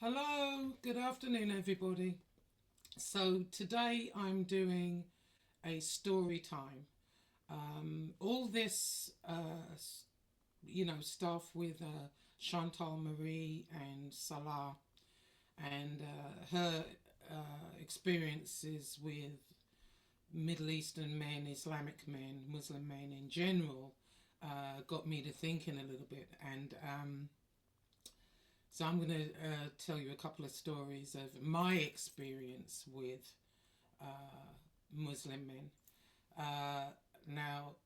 Hello, good afternoon, everybody. So, today I'm doing a story time. All this, stuff with Chantal Marie and Salah and her experiences with Middle Eastern men, Islamic men, Muslim men in general, got me to thinking a little bit. So I'm going to tell you a couple of stories of my experience with Muslim men. Uh, Now,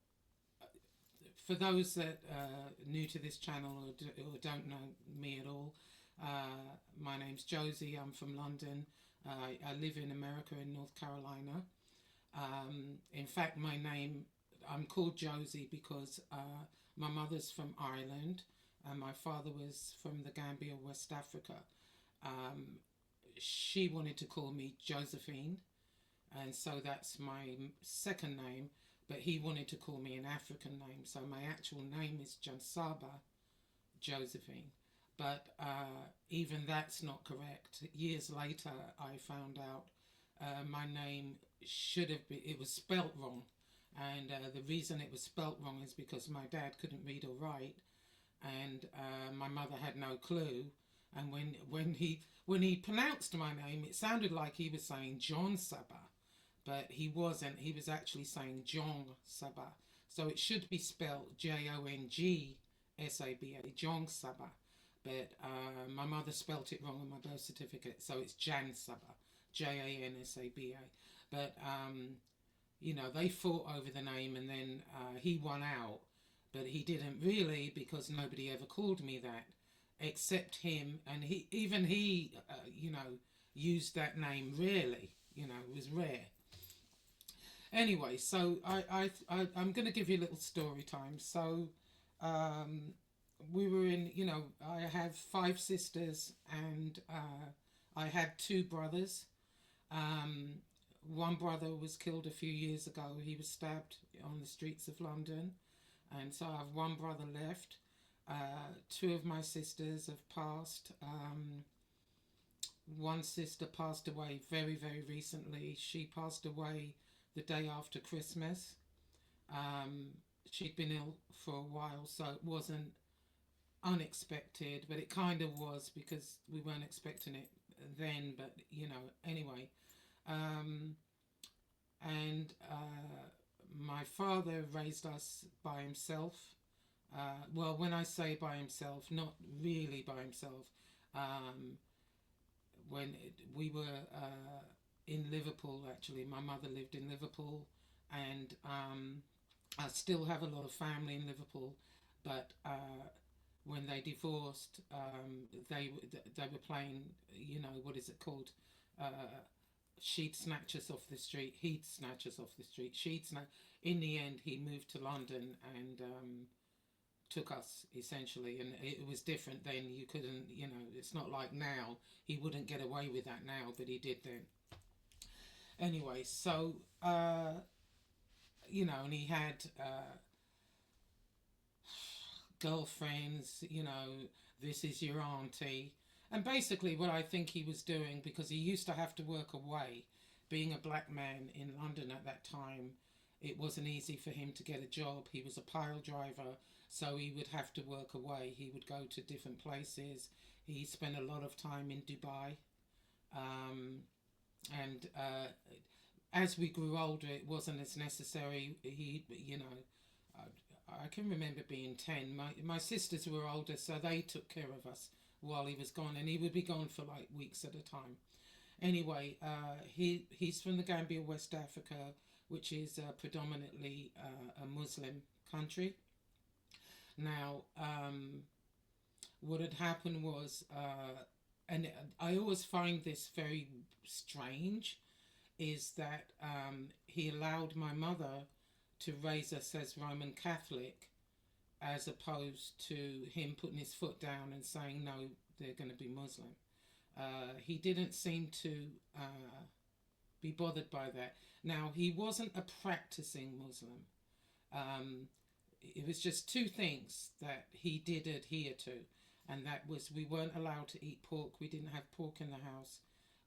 for those that are new to this channel or don't know me at all, my name's Josie. I'm from London. I live in America in North Carolina. In fact, I'm called Josie because my mother's from Ireland and my father was from the Gambia, West Africa. Um, she wanted to call me Josephine, and so that's my second name, but he wanted to call me an African name, so my actual name is Jansaba Josephine. But even that's not correct. Years later, I found out my name should have been, it was spelt wrong. And the reason it was spelt wrong is because my dad couldn't read or write, and my mother had no clue. And when he pronounced my name, it sounded like he was saying John Saba, but he wasn't. He was actually saying Jong Saba. So it should be spelled Jongsaba, Jong Saba. But my mother spelt it wrong on my birth certificate, so it's Jan Saba, Jansaba. But they fought over the name, and then he won out, but he didn't really because nobody ever called me that except him, and he used that name rarely. It was rare. Anyway, so I'm going to give you a little story time. So um, we were in, I have five sisters and I had two brothers. Um, One brother was killed a few years ago. He was stabbed on the streets of London. And so I have one brother left. Two of my sisters have passed. One sister passed away very, very recently. She passed away the day after Christmas. Um, she'd been ill for a while, so it wasn't unexpected, but it kind of was because we weren't expecting it then. But anyway, um, and my father raised us by himself. Well, when I say by himself, not really by himself. Um, we were in Liverpool, actually, my mother lived in Liverpool, and I still have a lot of family in Liverpool, but when they divorced, they were playing, what is it called? She'd snatch us off the street. He'd snatch us off the street. In the end, he moved to London and took us essentially, and it was different then. You couldn't, it's not like now. He wouldn't get away with that now, but he did then. Anyway, so and he had girlfriends. This is your auntie, and basically what I think he was doing, because he used to have to work away, being a black man in London at that time. It wasn't easy for him to get a job. He was a pile driver, so he would have to work away. He would go to different places. He spent a lot of time in Dubai. Um, and as we grew older, it wasn't as necessary. I can remember being 10. My sisters were older, so they took care of us while he was gone, and he would be gone for like weeks at a time. Anyway, he's from the Gambia, West Africa, which is predominantly a Muslim country. Now, what had happened was, and I always find this very strange, is that he allowed my mother to raise us as Roman Catholic, as opposed to him putting his foot down and saying, no, they're going to be Muslim. He didn't seem to be bothered by that. Now, he wasn't a practicing Muslim. Um, it was just two things that he did adhere to. and that was we weren't allowed to eat pork. We didn't have pork in the house.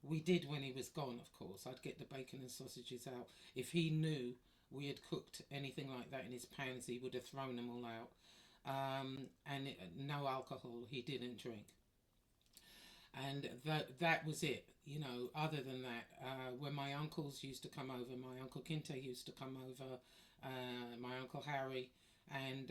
We did when he was gone, of course. I'd get the bacon and sausages out. If he knew we had cooked anything like that in his pans, he would have thrown them all out. No alcohol. He didn't drink, and that was it. You know, other than that, when my uncles used to come over, my uncle Kinte used to come over, my uncle Harry, and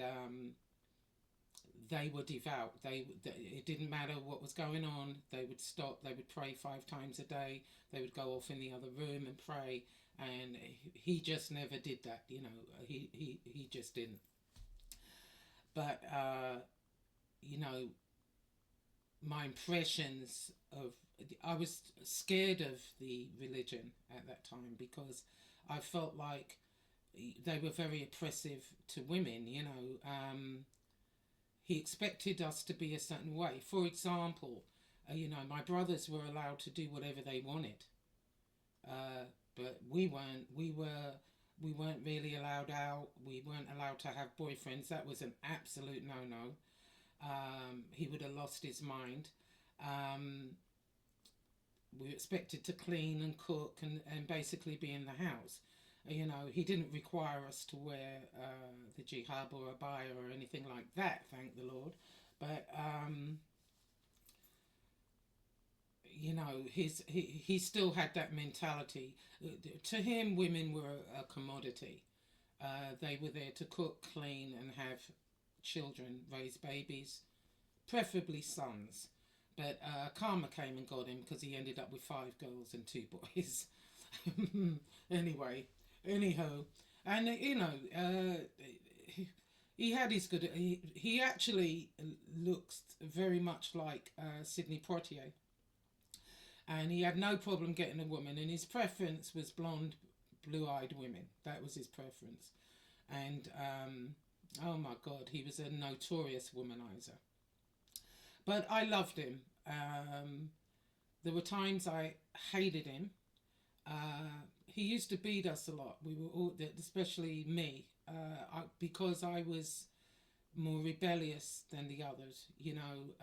they were devout. It didn't matter what was going on. They would stop. They would pray 5 times a day. They would go off in the other room and pray. And he just never did that. You know, he just didn't. But you know, my impressions of I was scared of the religion at that time because I felt like they were very oppressive to women. You know, he expected us to be a certain way. For example, you know, my brothers were allowed to do whatever they wanted, but we weren't. We weren't really allowed out. We weren't allowed to have boyfriends. That was an absolute no-no. He would have lost his mind. Um, we were expected to clean and cook and basically be in the house. You know, he didn't require us to wear the jihad or abaya or anything like that, thank the Lord. But, you know, he still had that mentality. To him, women were a commodity. They were there to cook, clean, and have children, raise babies, preferably sons. But karma came and got him because he ended up with 5 girls and 2 boys. Anyway, anyhow, and you know, he had his good. He actually looks very much like Sidney Poitier, and he had no problem getting a woman. And his preference was blonde, blue-eyed women. That was his preference, and oh my God, he was a notorious womanizer. But I loved him. There were times I hated him. He used to beat us a lot. We were all, especially me, because I was more rebellious than the others. You know,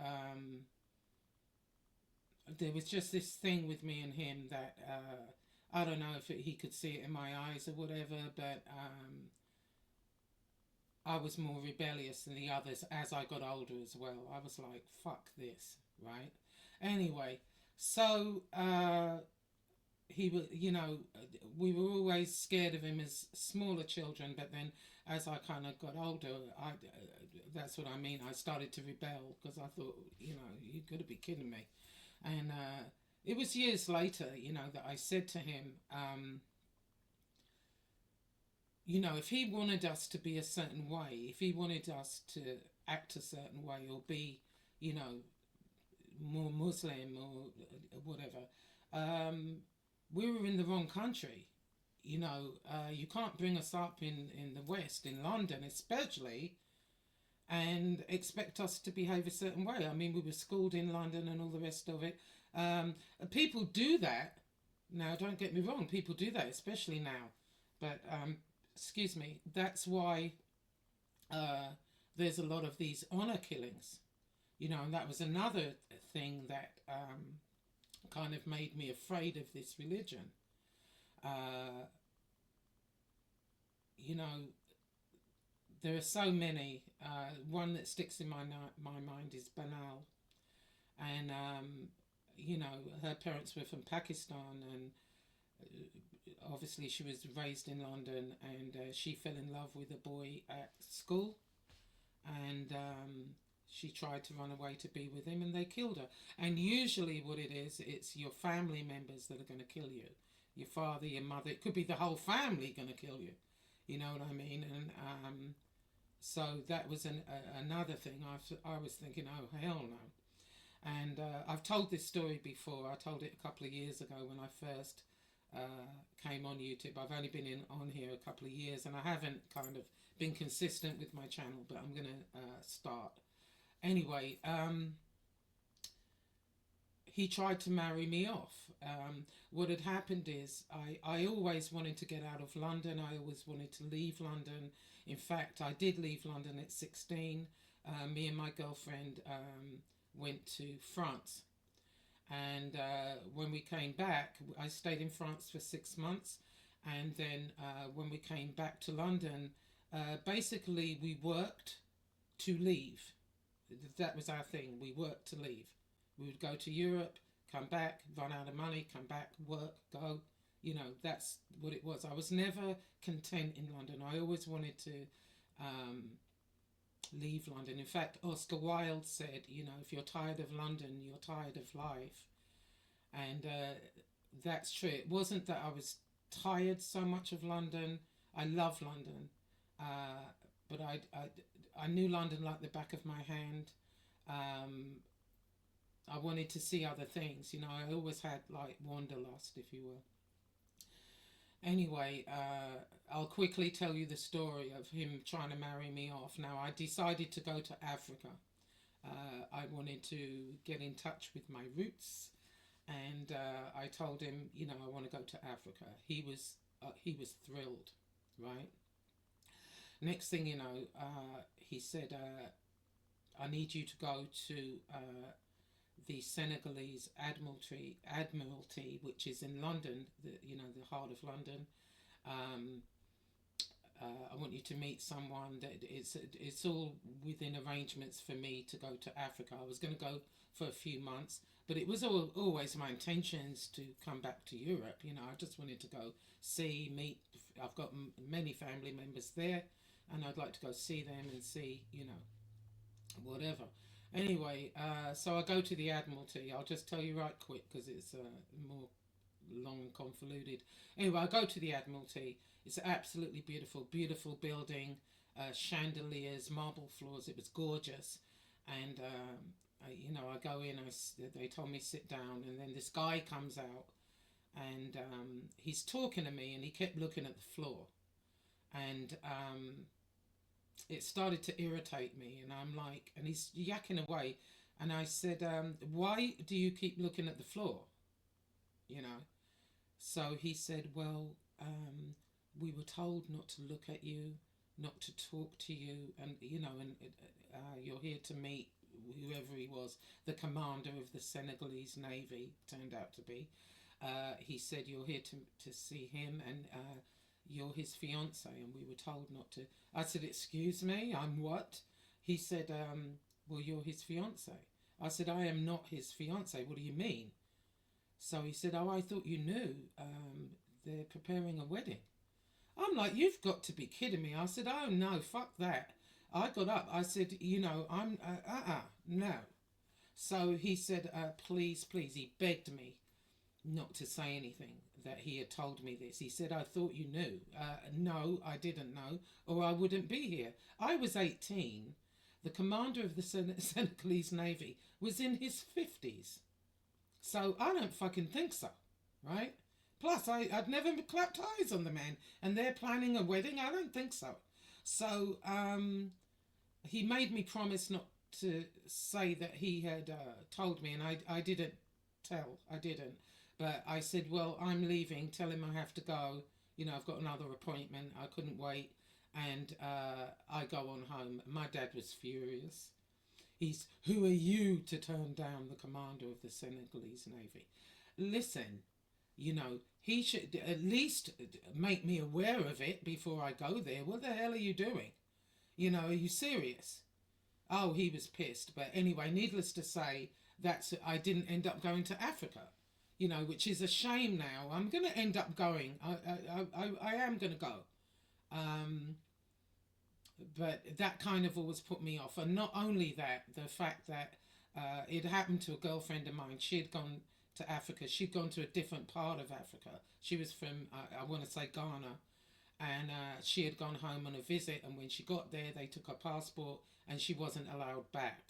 there was just this thing with me and him that I don't know if he could see it in my eyes or whatever, but I was more rebellious than the others as I got older as well. I was like, fuck this, right? Anyway, so he was, you know, we were always scared of him as smaller children, but then as I kind of got older, that's what I mean. I started to rebel because I thought, you know, you got to be kidding me. And it was years later, you know, that I said to him, you know, if he wanted us to be a certain way, if he wanted us to act a certain way or be, you know, more Muslim or whatever, we were in the wrong country. You know, you can't bring us up in the West, in London especially, and expect us to behave a certain way. I mean, we were schooled in London and all the rest of it. People do that. Now, don't get me wrong, people do that, especially now. But, excuse me, that's why there's a lot of these honour killings. You know, and that was another thing that kind of made me afraid of this religion. You know, there are so many. One that sticks in my mind is Banal. And, you know, her parents were from Pakistan, and obviously she was raised in London, and she fell in love with a boy at school, and she tried to run away to be with him, and they killed her. And usually what it is, it's your family members that are going to kill you. Your father, your mother, it could be the whole family going to kill you. You know what I mean? And so that was another thing. I was thinking, oh, hell no. And I've told this story before. I told it a couple of years ago when I first came on YouTube. I've only been on here a couple of years, and I haven't kind of been consistent with my channel, but I'm going to start. Anyway, he tried to marry me off. What had happened is I always wanted to get out of London. I always wanted to leave London. In fact, I did leave London at 16. Me and my girlfriend went to France. And when we came back, I stayed in France for 6 months. And then when we came back to London, basically we worked to leave. That was our thing. We worked to leave. We would go to Europe, come back, run out of money, come back, work, go. That's what it was. I was never content in London. I always wanted to um, leave London. In fact, Oscar Wilde said, if you're tired of London, you're tired of life. And that's true. It wasn't that I was tired so much of London. I love London. Uh, but I knew London like the back of my hand. Um, I wanted to see other things. I always had like wanderlust, if you will. Anyway, I'll quickly tell you the story of him trying to marry me off. Now, I decided to go to Africa. I wanted to get in touch with my roots, and I told him, I want to go to Africa. He was thrilled, right? Next thing you know, he said, "I need you to go to the Senegalese Admiralty, which is in London, the heart of London. Um, I want you to meet someone. That it's all within arrangements for me to go to Africa. I was going to go for a few months, but it was always my intentions to come back to Europe. I just wanted to go see, meet. I've got many family members there, and I'd like to go see them and see, whatever." Anyway, so I go to the Admiralty. I'll just tell you right quick because it's more long and convoluted. Anyway, I go to the Admiralty. It's absolutely beautiful, beautiful building, chandeliers, marble floors. It was gorgeous, and I go in. They told me sit down, and then this guy comes out, and he's talking to me, and he kept looking at the floor, and it started to irritate me, and I'm like, and he's yakking away, and I said, "Why do you keep looking at the floor?" You know. So he said, "Well, we were told not to look at you, not to talk to you, and you're here to meet whoever he was, the commander of the Senegalese Navy turned out to be." He said, "You're here to see him, and you're his fiance, and we were told not to." I said, "Excuse me, I'm what?" He said, "Well, you're his fiance." I said, "I am not his fiance. What do you mean?" So he said, "Oh, I thought you knew. They're preparing a wedding." I'm like, "You've got to be kidding me." I said, "Oh, no, fuck that." I got up. I said, I'm, no. So he said, "Please, please." He begged me not to say anything, that he had told me this. He said, "I thought you knew." No, I didn't know, or I wouldn't be here. I was 18. The commander of the Senegalese Navy was in his 50s. So I don't fucking think so, right? Plus, I'd never clapped eyes on the man, and they're planning a wedding. I don't think so. So he made me promise not to say that he had told me, and I didn't tell. I didn't. But I said, "Well, I'm leaving. Tell him I have to go. I've got another appointment. I couldn't wait." And I go on home. My dad was furious. "Who are you to turn down the commander of the Senegalese Navy? Listen, he should at least make me aware of it before I go there. What the hell are you doing? Are you serious?" Oh, he was pissed. But anyway, needless to say, I didn't end up going to Africa, which is a shame now. I'm going to end up going. I am going to go. But that kind of always put me off. And not only that, the fact that it happened to a girlfriend of mine. She had gone to Africa. She'd gone to a different part of Africa. She was from, I want to say, Ghana. And she had gone home on a visit. And when she got there, they took her passport and she wasn't allowed back.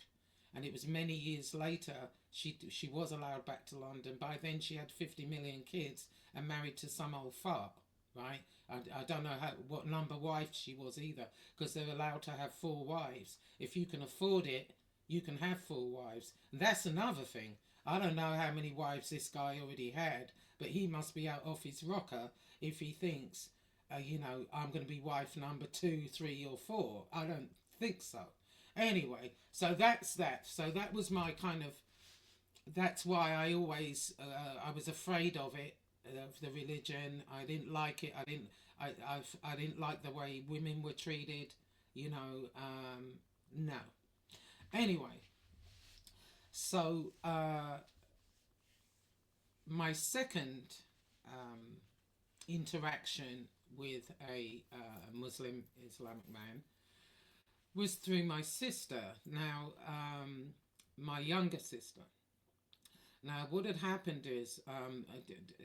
And it was many years later she was allowed back to London. By then she had 50 million kids and married to some old fart, right? I don't know what number wife she was either, because they're allowed to have 4 wives. If you can afford it, you can have 4 wives. And that's another thing. I don't know how many wives this guy already had, but he must be out off his rocker if he thinks, I'm going to be wife number 2, 3 or 4. I don't think so. Anyway, so that's that. So that was my kind of. That's why I always I was afraid of it, of the religion. I didn't like it. I didn't like the way women were treated. You know, no. Anyway, so my second um, interaction with a Muslim Islamic man was through my sister. Now, my younger sister. Now, what had happened is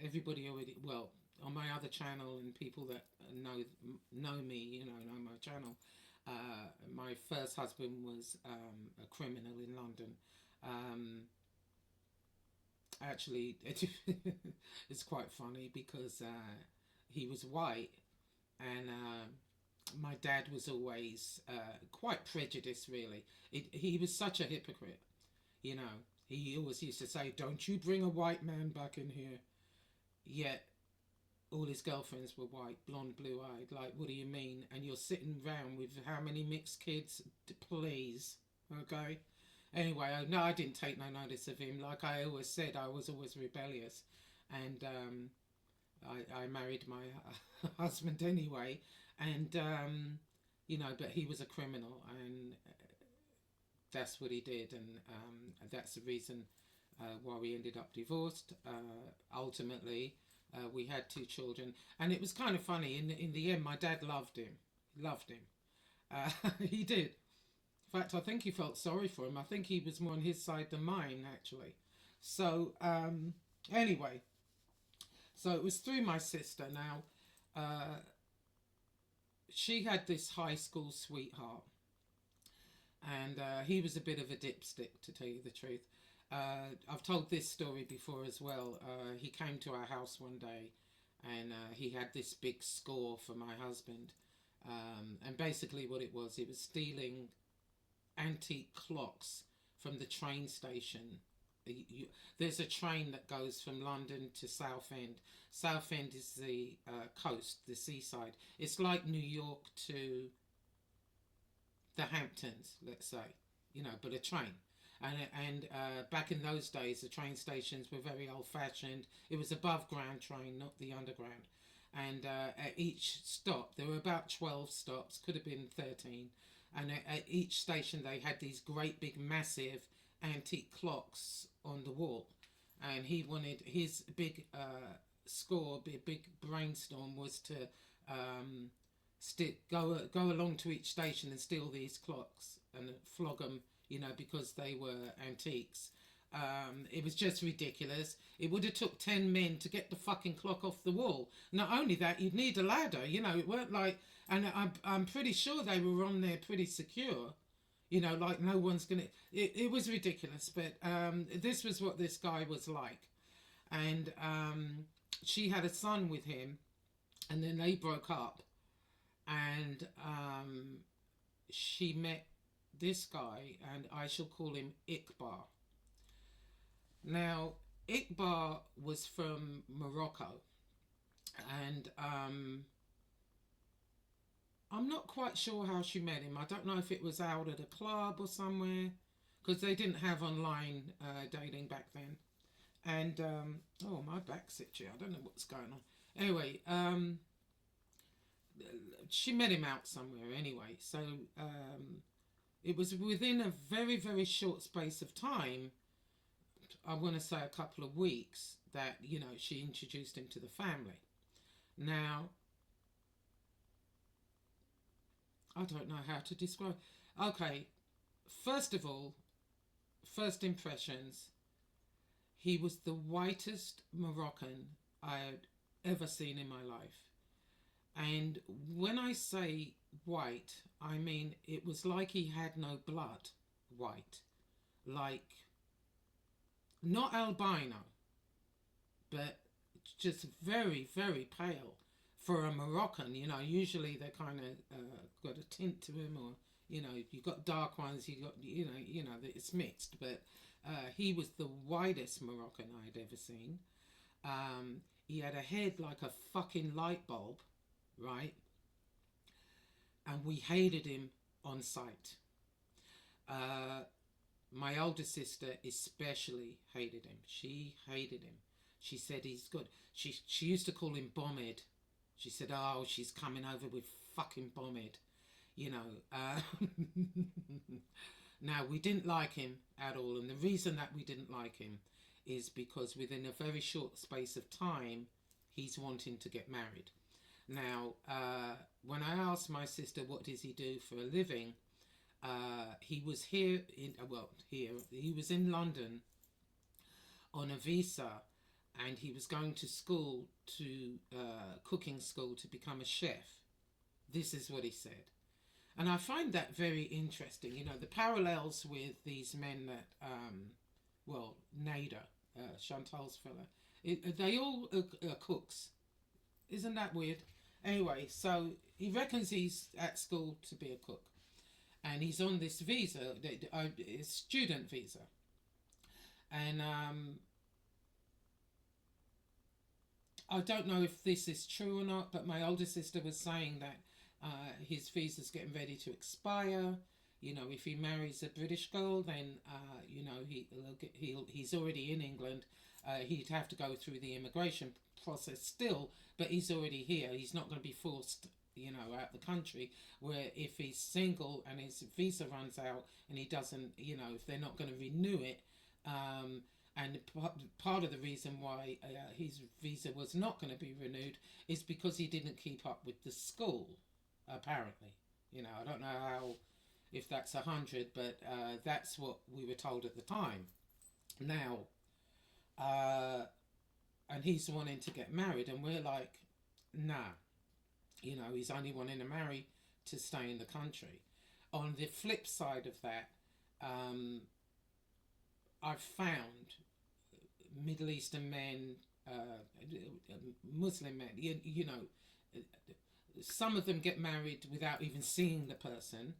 everybody already, well, on my other channel and people that know me, know my channel. My first husband was a criminal in London. Um, Actually, it's quite funny because he was white, and my dad was always quite prejudiced. Really, he was such a hypocrite. You know, he always used to say, "Don't you bring a white man back in here." Yet all his girlfriends were white, blonde, blue-eyed. Like, what do you mean? And you're sitting round with how many mixed kids? Please, okay. Anyway, no, I didn't take no notice of him. Like I always said, I was always rebellious, and I married my husband anyway, and but he was a criminal, and that's what he did, and that's the reason why we ended up divorced. Ultimately, we had two children, and it was kind of funny. In the end, my dad loved him. He did. In fact, I think he felt sorry for him. I think he was more on his side than mine, actually. So anyway, so it was through my sister. Now, she had this high school sweetheart, and he was a bit of a dipstick, to tell you the truth. I've told this story before as well. He came to our house one day, and he had this big score for my husband. And basically, what it was stealing antique clocks from the train station. There's a train that goes from London to Southend. Southend is the coast, the seaside. It's like New York to the Hamptons, let's say, but a train. And back in those days, the train stations were very old-fashioned. It was above ground train, not the underground. And at each stop, there were about 12 stops, could have been 13. And at each station, they had these great big massive antique clocks on the wall. And he wanted his big score, big brainstorm was to go along to each station and steal these clocks and flog them, because they were antiques. It was just ridiculous. It would have took 10 men to get the fucking clock off the wall. Not only that, you'd need a ladder. It weren't like, and I'm pretty sure they were on there pretty secure. Like no one's gonna. It was ridiculous, but this was what this guy was like, and she had a son with him, and then they broke up, and she met this guy, and I shall call him Iqbar. Now, Iqbar was from Morocco, and I'm not quite sure how she met him. I don't know if it was out at a club or somewhere, because they didn't have online dating back then. And oh, my back's itchy. I don't know what's going on. Anyway, she met him out somewhere anyway. So it was within a very, very short space of time, I want to say a couple of weeks, that, she introduced him to the family. Now, I don't know how to describe. Okay, first of all, first impressions, he was the whitest Moroccan I had ever seen in my life. And when I say white, I mean it was like he had no blood white. Like, not albino, but just very, very pale for a Moroccan. Usually they kind of got a tint to him, or you got dark ones, you got it's mixed. But he was the whitest Moroccan I'd ever seen. He had a head like a fucking light bulb, right? And we hated him on sight. Uh, my older sister especially hated him. She hated him. She said he's good. She used to call him Bombhead. She said, "Oh, she's coming over with fucking Bombhead." You know. Now we didn't like him at all, and the reason that we didn't like him is because within a very short space of time, he's wanting to get married. Now, when I asked my sister what does he do for a living, he was here in he was in London on a visa, and he was going to school to cooking school to become a chef. This is what he said, and I find that very interesting. You know, the parallels with these men that, Nader, Chantal's fella, they all are cooks. Isn't that weird? Anyway, so he reckons he's at school to be a cook, and he's on this visa, student visa, and I don't know if this is true or not, but my older sister was saying that his visa's getting ready to expire. You know, if he marries a British girl, then he's already in England. He'd have to go through the immigration process still, but he's already here. He's not going to be forced, out the country. Where if he's single and his visa runs out and he doesn't, if they're not going to renew it, and part of the reason why his visa was not going to be renewed is because he didn't keep up with the school, apparently. I don't know how, if that's 100, but that's what we were told at the time. Now, and he's wanting to get married, and we're like, nah. He's only wanting to marry to stay in the country. On the flip side of that, I've found Middle Eastern men, Muslim men, some of them get married without even seeing the person.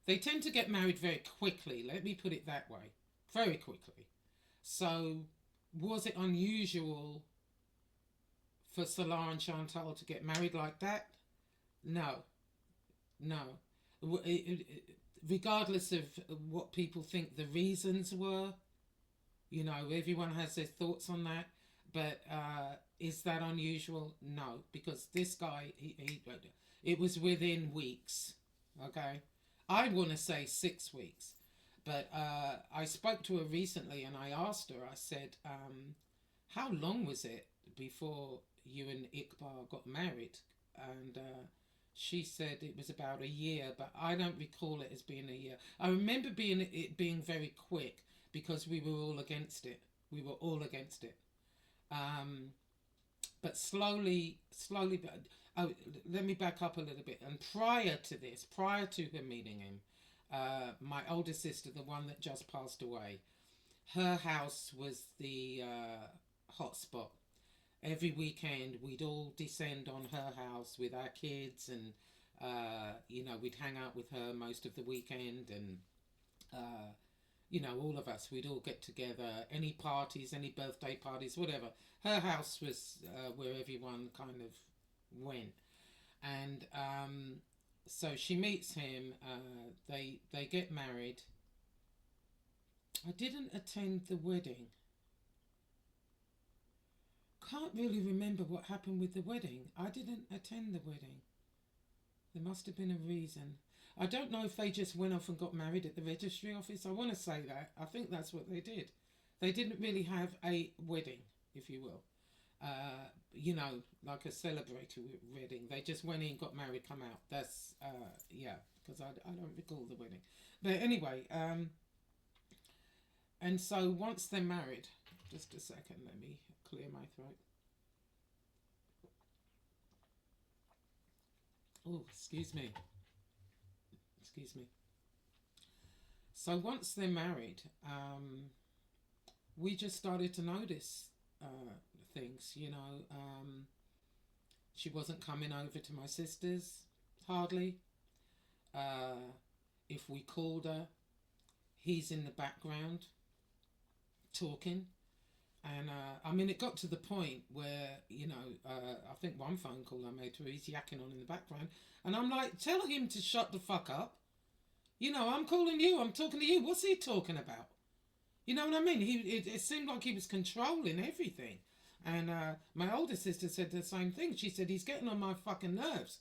They tend to get married very quickly, let me put it that way. Very quickly. So, was it unusual for Salah and Chantal to get married like that? No. Regardless of what people think the reasons were, everyone has their thoughts on that. But is that unusual? No, because this guy, it was within weeks. Okay, I want to say 6 weeks, but I spoke to her recently and I asked her. I said, "How long was it before you and Iqbal got married?" And she said it was about a year, but I don't recall it as being a year. I remember it being very quick because we were all against it. We were all against it. But slowly. Oh, let me back up a little bit. And prior to her meeting him, my older sister, the one that just passed away, her house was the hot spot. Every weekend, we'd all descend on her house with our kids, and we'd hang out with her most of the weekend, and all of us, we'd all get together. Any parties, any birthday parties, whatever. Her house was where everyone kind of went, and so she meets him. They get married. I didn't attend the wedding. Can't really remember what happened with the wedding. I didn't attend the wedding. There must have been a reason. I don't know if they just went off and got married at the registry office. I want to say that. I think that's what they did. They didn't really have a wedding, if you will. Like a celebratory wedding. They just went in, got married, come out. That's, because I don't recall the wedding. But anyway, and so once they're married, just a second, let me clear my throat. Oh, excuse me. So once they're married, we just started to notice things, she wasn't coming over to my sister's, hardly. If we called her, he's in the background talking. And it got to the point where, I think one phone call I made to her, he's yakking on in the background. And I'm like, tell him to shut the fuck up. You know, I'm calling you. I'm talking to you. What's he talking about? You know what I mean? It seemed like he was controlling everything. And my older sister said the same thing. She said, he's getting on my fucking nerves.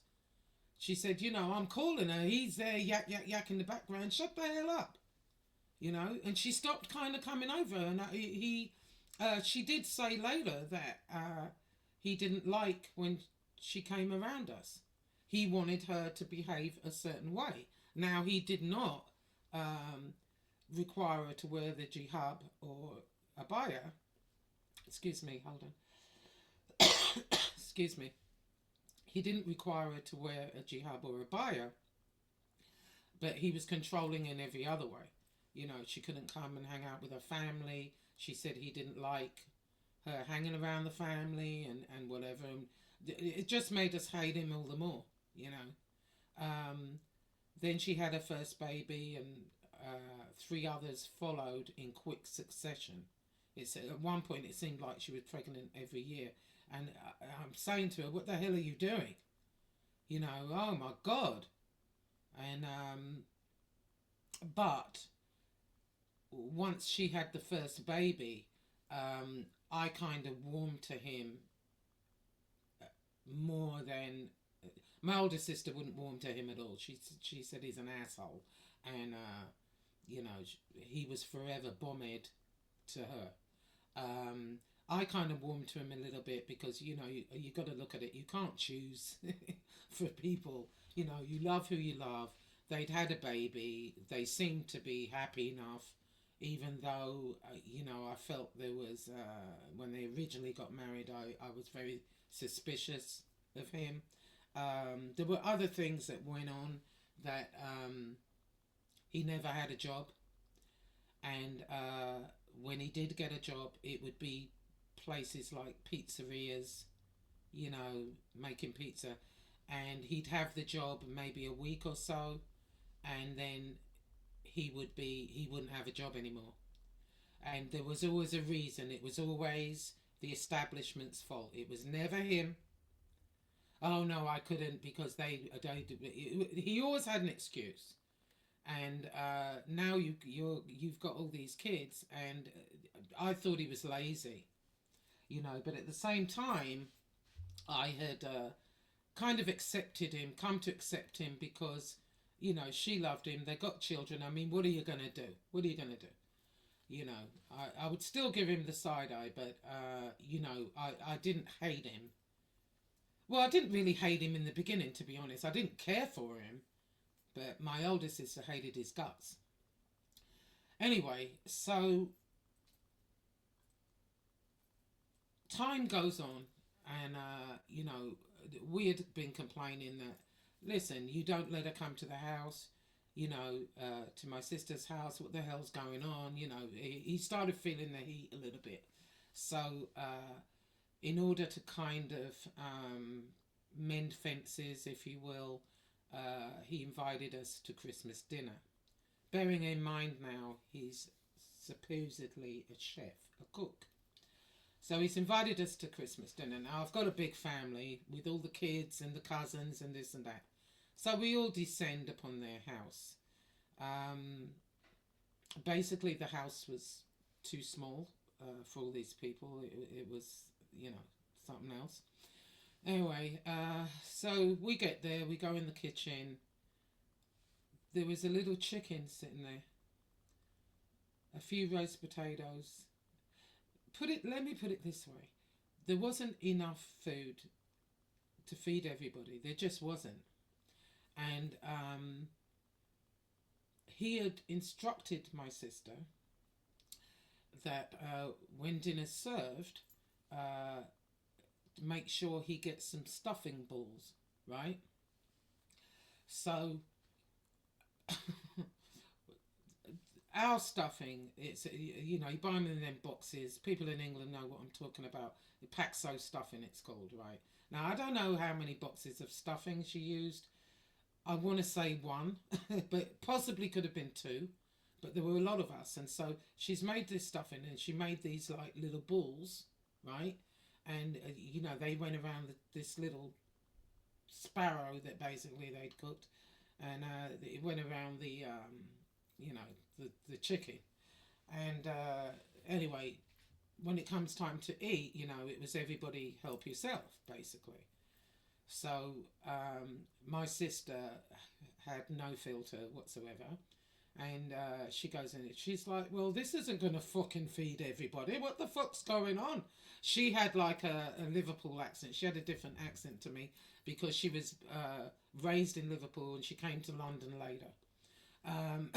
She said, you know, I'm calling her. He's there, yak, yak, yak in the background. Shut the hell up. You know? And she stopped kind of coming over. And she did say later that he didn't like when she came around us. He wanted her to behave a certain way. Now, he did not um, require her to wear the jihab or abaya. Excuse me, hold on. Excuse me. He didn't require her to wear a jihab or a abaya, but he was controlling in every other way. You know, she couldn't come and hang out with her family. She said he didn't like her hanging around the family and whatever. And it just made us hate him all the more, you know. Then she had her first baby, and three others followed in quick succession. At one point it seemed like she was pregnant every year, and I'm saying to her, "What the hell are you doing?" You know, oh my god. And but once she had the first baby, I kind of warmed to him more than my older sister wouldn't warm to him at all. She said he's an asshole, and you know, he was forever bombed to her. I kind of warmed to him a little bit because, you know, you got to look at it. You can't choose for people. You know, you love who you love. They'd had a baby. They seemed to be happy enough, even though, you know, I felt there was, when they originally got married, I was very suspicious of him. There were other things that went on that he never had a job. And when he did get a job, it would be places like pizzerias, you know, making pizza. And he'd have the job maybe a week or so, and then he wouldn't have a job anymore. And there was always a reason. It was always the establishment's fault. It was never him. Oh no, I couldn't because he always had an excuse. And now you've got all these kids, and I thought he was lazy, you know. But at the same time, I had kind of accepted him, come to accept him because, you know, she loved him. They got children. I mean, what are you gonna do? What are you gonna do? You know, I would still give him the side eye, but you know, I didn't hate him. Well, I didn't really hate him in the beginning, to be honest. I didn't care for him, but my older sister hated his guts. Anyway, so time goes on, and you know, we had been complaining that, listen, you don't let her come to the house, you know, to my sister's house. What the hell's going on? You know, he started feeling the heat a little bit. So, in order to kind of mend fences, if you will, he invited us to Christmas dinner. Bearing in mind now, he's supposedly a chef, a cook. So he's invited us to Christmas dinner. Now, I've got a big family with all the kids and the cousins and this and that. So we all descend upon their house. Um, Basically, the house was too small for all these people. It was, you know, something else. Anyway, so we get there, we go in the kitchen. There was a little chicken sitting there, a few roast potatoes. Let me put it this way: there wasn't enough food to feed everybody. There just wasn't, and he had instructed my sister that when dinner's served, make sure he gets some stuffing balls, right? So our stuffing, it's, you know, you buy them in them boxes. People in England know what I'm talking about. The Paxo stuffing, it's called, right? Now, I don't know how many boxes of stuffing she used. I want to say one, but possibly could have been two. But there were a lot of us, and so she's made this stuffing, and she made these like little balls, right? And you know, they went around this little sparrow that basically they'd cooked, and it went around you know, the chicken. And anyway, when it comes time to eat, you know, it was everybody help yourself, basically. So my sister had no filter whatsoever. And she goes in it. She's like, well, this isn't going to fucking feed everybody. What the fuck's going on? She had like a Liverpool accent. She had a different accent to me because she was raised in Liverpool and she came to London later. Um,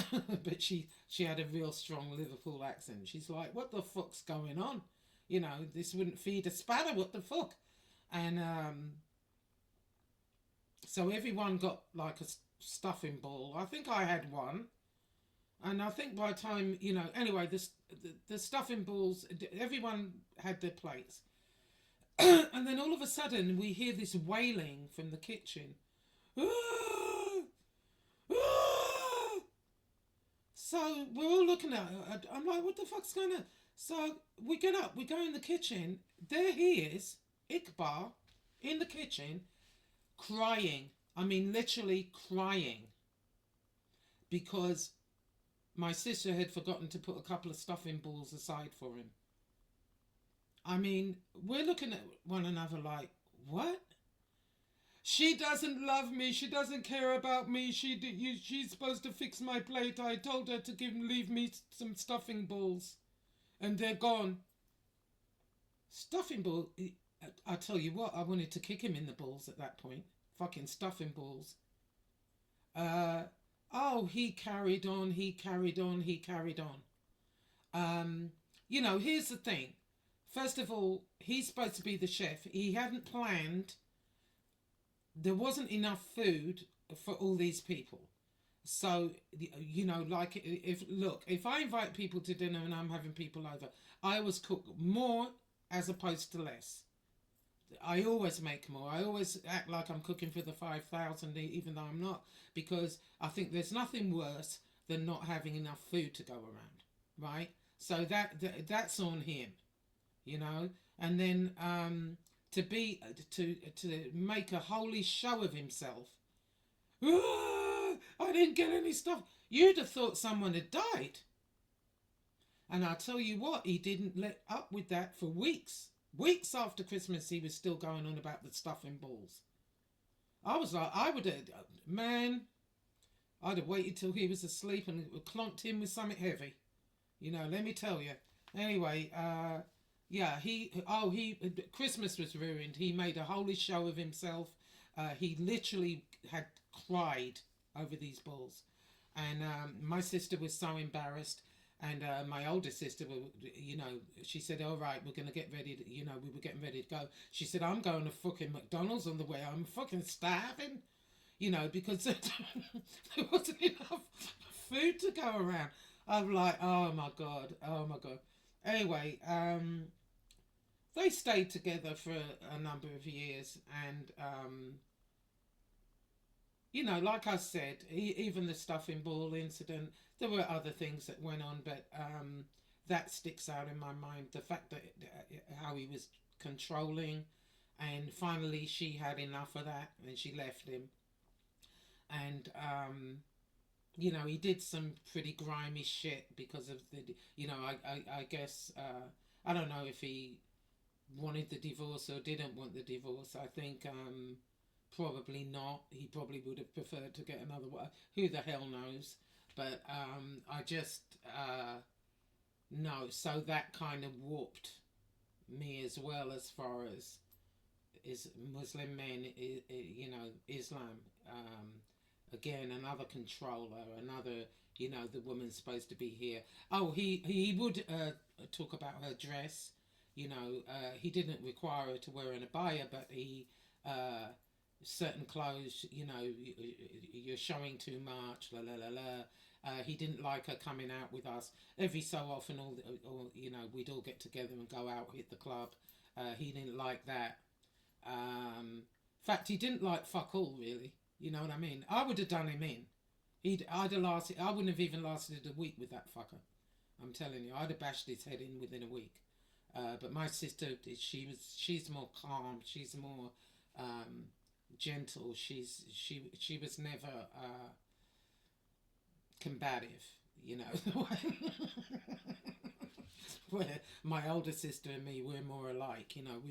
but she had a real strong Liverpool accent. She's like, what the fuck's going on? You know, this wouldn't feed a sparrow. What the fuck? And so everyone got like a stuffing ball. I think I had one. And I think by the time, you know, anyway, the stuffing balls, everyone had their plates. And then all of a sudden, we hear this wailing from the kitchen. "Ah! Ah!" So we're all looking at her. I'm like, what the fuck's going on? So we get up, we go in the kitchen. There he is, Iqbal, in the kitchen, crying. I mean, literally crying. Because my sister had forgotten to put a couple of stuffing balls aside for him. I mean, we're looking at one another like, what? She doesn't love me. She doesn't care about me. She's supposed to fix my plate. I told her to leave me some stuffing balls, and they're gone. Stuffing ball. I tell you what, I wanted to kick him in the balls at that point. Fucking stuffing balls. Uh, oh, he carried on. He carried on. He carried on. Um, you know, here's the thing. First of all, he's supposed to be the chef. He hadn't planned. There wasn't enough food for all these people. So, you know, like, if I invite people to dinner and I'm having people over, I always cook more as opposed to less. I always make more. I always act like I'm cooking for the 5,000, even though I'm not, because I think there's nothing worse than not having enough food to go around, right? So that's on him, you know. And then to make a holy show of himself. "Ah, I didn't get any stuff." You'd have thought someone had died. And I'll tell you what, he didn't let up with that for weeks. Weeks after Christmas, he was still going on about the stuffing balls. I was like, I would have, man, I'd have waited till he was asleep and clonked him with something heavy. You know, let me tell you. Anyway, yeah, Christmas was ruined. He made a holy show of himself. He literally had cried over these balls. And my sister was so embarrassed. And my older sister, you know, she said, all right, we're going to get ready to, you know, we were getting ready to go. She said, I'm going to fucking McDonald's on the way. I'm fucking starving, you know, because there wasn't enough food to go around. I'm like, oh my God, oh my God. Anyway, they stayed together for a number of years. And, you know, like I said, even the stuffing ball incident, there were other things that went on, but that sticks out in my mind. The fact that how he was controlling, and finally she had enough of that and she left him. And, you know, he did some pretty grimy shit because of you know, I guess, I don't know if he wanted the divorce or didn't want the divorce. I think, probably not. He probably would have preferred to get another one. Who the hell knows? But I just no. So that kind of warped me as well, as far as is Muslim men. You know, Islam. Again, another controller. Another. You know, the woman's supposed to be here. Oh, he would talk about her dress. You know, he didn't require her to wear an abaya, but he. Certain clothes, you know, you're showing too much, la la la la. He didn't like her coming out with us every so often. Or you know, we'd all get together and go out, hit the club. He didn't like that. In fact, he didn't like fuck all, really. You know what I mean? I would have done him in. I'd have lasted. I wouldn't have even lasted a week with that fucker. I'm telling you, I'd have bashed his head in within a week. But my sister, she's more calm. She's more gentle. She was never combative, you know. Where my older sister and me, we're more alike, you know.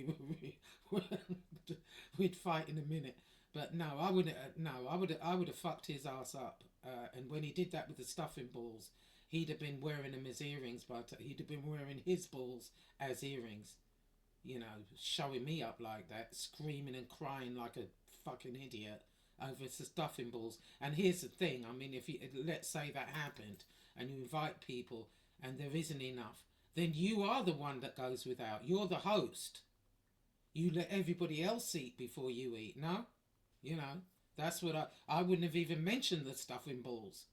We'd fight in a minute. But no, I wouldn't. No, I would have fucked his ass up. And when he did that with the stuffing balls, he'd have been wearing them as earrings, but he'd have been wearing his balls as earrings. You know, showing me up like that, screaming and crying like a fucking idiot over stuffing balls. And here's the thing: I mean, if you let's say that happened, and you invite people, and there isn't enough, then you are the one that goes without. You're the host. You let everybody else eat before you eat. No, you know, that's what I wouldn't have even mentioned the stuffing balls.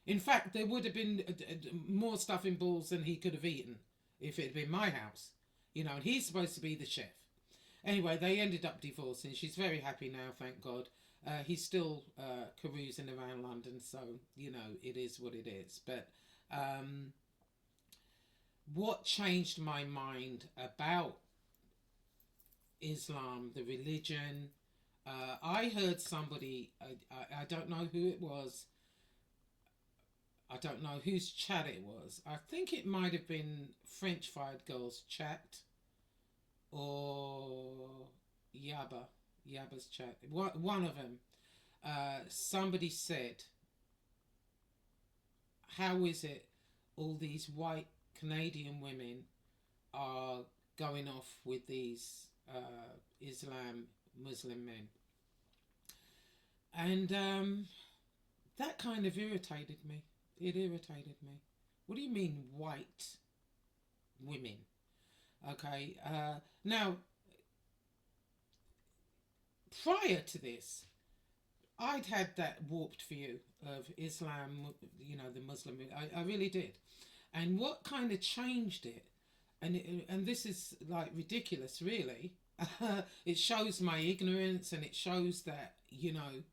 In fact, there would have been more stuffing balls than he could have eaten if it had been my house. You know, and he's supposed to be the chef. Anyway, they ended up divorcing. She's very happy now, thank God. He's still carousing around London, so, you know, it is what it is. But what changed my mind about Islam, the religion, I heard somebody, I don't know who it was, I don't know whose chat it was. I think it might have been French Fried Girls chat or Yaba's chat. One of them. Somebody said, "How is it all these white Canadian women are going off with these Muslim men?" And that kind of irritated me. It irritated me. What do you mean, white women? Okay. Now, prior to this, I'd had that warped view of Islam, you know, the Muslim. I really did. And what kind of changed it? And this is like ridiculous, really. It shows my ignorance, and it shows that, you know,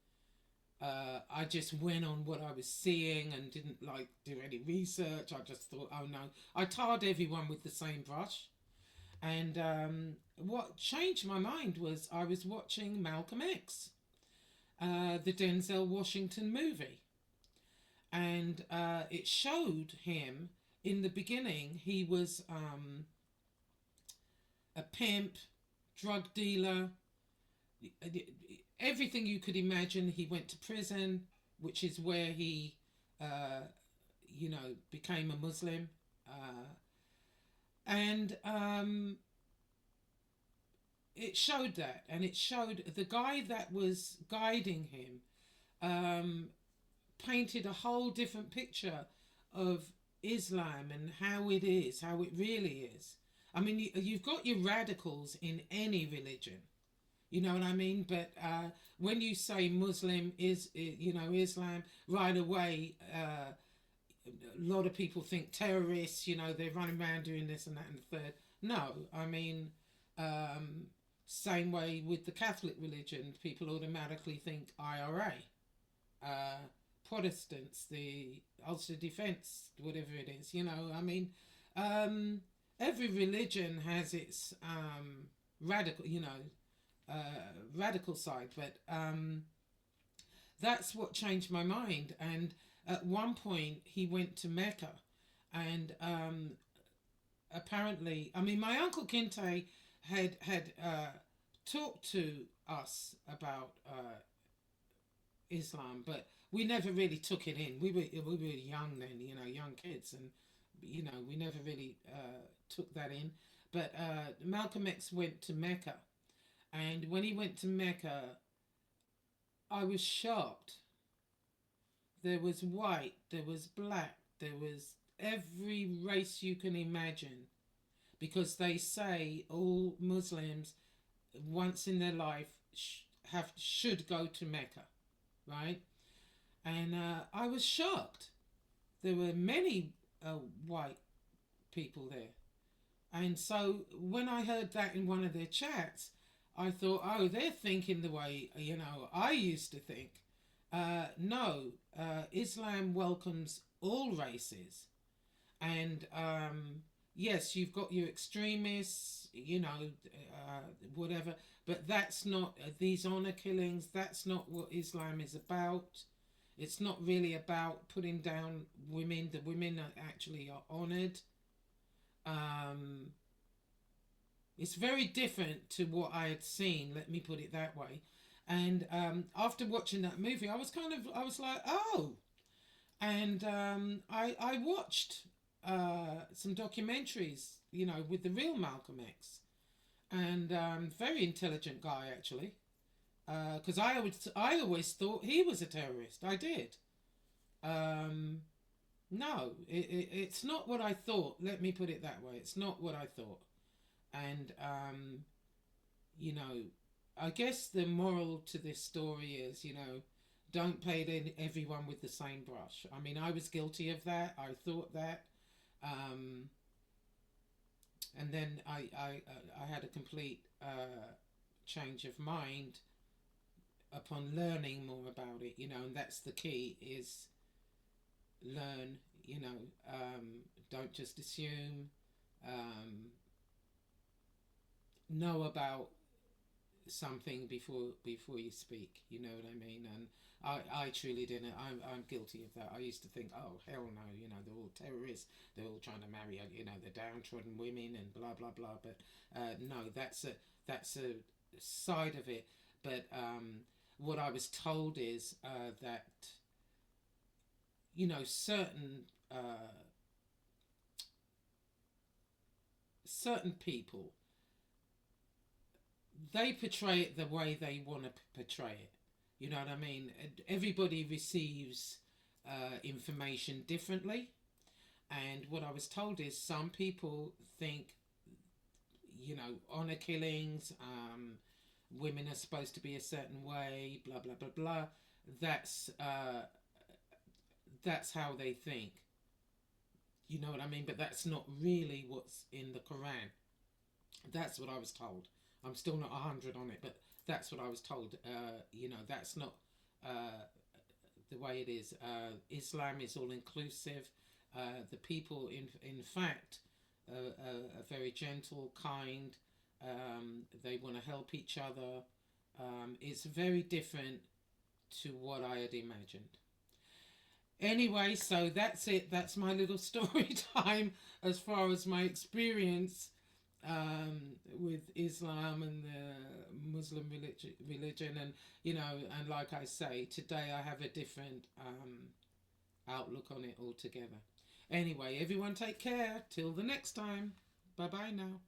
I just went on what I was seeing and didn't like do any research. I just thought, oh no, I tarred everyone with the same brush. And what changed my mind was I was watching Malcolm X, the Denzel Washington movie, and it showed him in the beginning. He was a pimp, drug dealer, everything you could imagine. He went to prison, which is where he, you know, became a Muslim. And it showed that, and it showed the guy that was guiding him painted a whole different picture of Islam and how it is, how it really is. I mean, you've got your radicals in any religion, you know what I mean? But when you say Muslim is, you know, Islam, right away, a lot of people think terrorists, you know, they're running around doing this and that and the third. No, I mean, same way with the Catholic religion, people automatically think IRA. Protestants, the Ulster Defence, whatever it is, you know, I mean, every religion has its radical, you know, radical side, but that's what changed my mind. And at one point, he went to Mecca, and apparently, I mean, my uncle Kinte had talked to us about Islam, but we never really took it in. We were young then, you know, young kids, and you know, we never really took that in. But Malcolm X went to Mecca, and when he went to Mecca, I was shocked. There was white, there was black, there was every race you can imagine, because they say all Muslims once in their life should go to Mecca, right? And I was shocked. There were many white people there, and so when I heard that in one of their chats, I thought, oh, they're thinking the way, you know, I used to think. No, Islam welcomes all races, and yes, you've got your extremists, whatever, but that's not these honor killings. That's not what Islam is about. It's not really about putting down women. The women actually are honored. Um, it's very different to what I had seen. Let me put it that way. And after watching that movie, I was like, oh. And I watched some documentaries, with the real Malcolm X, and very intelligent guy actually. Because I always thought he was a terrorist. I did. Um, no, it's not what I thought. Let me put it that way. It's not what I thought. And you know, I guess the moral to this story is, don't paint everyone with the same brush. I mean, I was guilty of that. I thought that. Um, and then I had a complete change of mind upon learning more about it, and that's the key is learn, don't just assume, um, know about something before you speak. You know what I mean? And I truly didn't. I'm guilty of that. I used to think, oh hell no, they're all terrorists. They're all trying to marry, the downtrodden women and blah blah blah. But no, that's a side of it. But what I was told is that certain certain people, they portray it the way they want to portray it. You know what I mean? Everybody receives information differently. And what I was told is some people think, honor killings, women are supposed to be a certain way, blah, blah, blah, blah. That's, uh, that's how they think. You know what I mean? But that's not really what's in the Quran. That's what I was told. I'm still not 100 on it, but that's what I was told. That's not uh, the way it is. Islam is all inclusive. The people, in fact, are very gentle, kind. They want to help each other. It's very different to what I had imagined. Anyway, so that's it. That's my little story time as far as my experience with Islam and the Muslim religion, and and like I say, today I have a different outlook on it altogether. Anyway, everyone take care. Till the next time. Bye bye now.